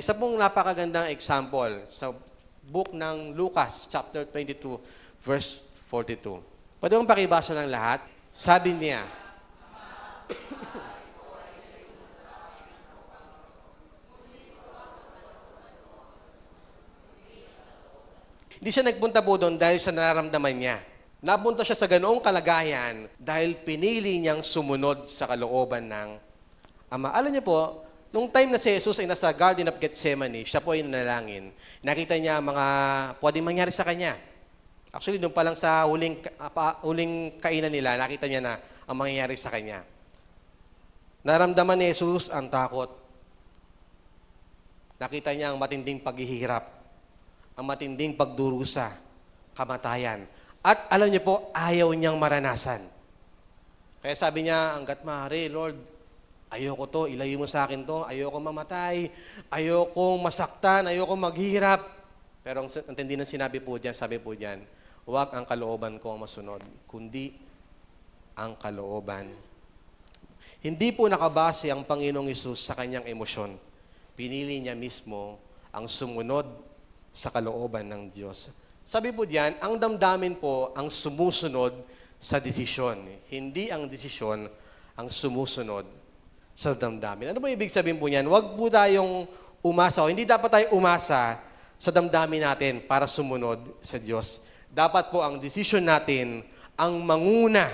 Isa pong napakagandang example sa book ng Lucas, chapter 22, verse 42. Pwede mong pakibasa ng lahat? Sabi niya, hindi siya nagpunta po doon dahil sa nararamdaman niya. Napunta siya sa ganoong kalagayan dahil pinili niyang sumunod sa kalooban ng Ama. Alam niyo po, nung time na si Jesus ay nasa Garden of Gethsemane, siya po ay nanalangin, nakita niya mga pwedeng mangyari sa kanya. Actually, doon pa lang sa huling kainan nila, nakita niya na ang mangyayari sa kanya. Naramdaman ni Jesus ang takot. Nakita niya ang matinding paghihirap, ang matinding pagdurusa, kamatayan. At alam niyo po, ayaw niyang maranasan. Kaya sabi niya, hanggat maaari, Lord, ayoko to, ilayo mo sa akin to, ayoko mamatay, ayoko masaktan, ayoko maghirap. Pero ang tindi ng sinabi po diyan, sabi po diyan, huwag ang kalooban ko ang masunod, kundi ang kalooban. Hindi po nakabase ang Panginoong Hesus sa kanyang emosyon. Pinili niya mismo ang sumunod sa kalooban ng Diyos. Sabi po diyan, ang damdamin po ang sumusunod sa desisyon. Hindi ang desisyon ang sumusunod sa damdamin. Ano ba ibig sabihin po niyan? Huwag po tayong umasa, o hindi dapat tayo umasa sa damdamin natin para sumunod sa Diyos. Dapat po ang decision natin ang manguna.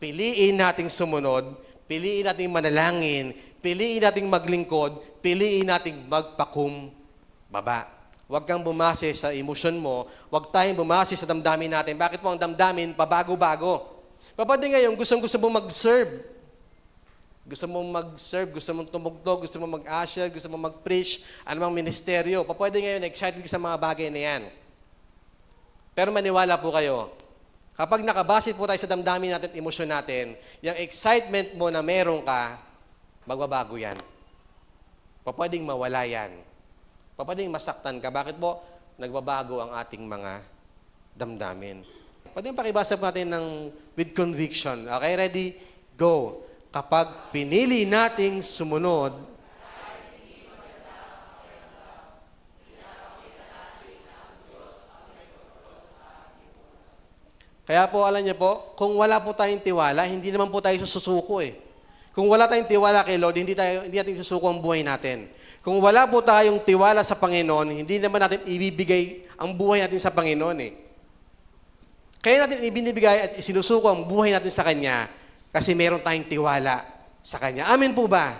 Piliin nating sumunod, piliin nating manalangin, piliin nating maglingkod, piliin nating magpakumbaba. Huwag kang bumase sa emosyon mo, huwag tayong bumase sa damdamin natin. Bakit po ang damdamin pabago-bago? Kapag ngayon, gusto mo mag-serve. Gusto mong mag-serve, gusto mong tumugtog, gusto mong mag-usher, gusto mong mag-preach, anumang ministeryo. Pwede ngayon, excited ka sa mga bagay na yan. Pero maniwala po kayo, kapag nakabase po tayo sa damdamin natin, emosyon natin, yung excitement mo na meron ka, magbabago yan. Pwedeng mawala yan. Pwedeng masaktan ka. Bakit po? Nagbabago ang ating mga damdamin. Pwedeng pakibasa po natin ng with conviction. Okay, ready? Go. Kapag pinili nating sumunod, kaya po, alam niyo po, kung wala po tayong tiwala, hindi naman po tayo susuko eh. Kung wala tayong tiwala kay Lord, hindi natin susuko ang buhay natin. Kung wala po tayong tiwala sa Panginoon, hindi naman natin ibibigay ang buhay natin sa Panginoon eh. Kaya natin ibinibigay at isinusuko ang buhay natin sa Kanya kasi meron tayong tiwala sa Kanya. Amen po ba?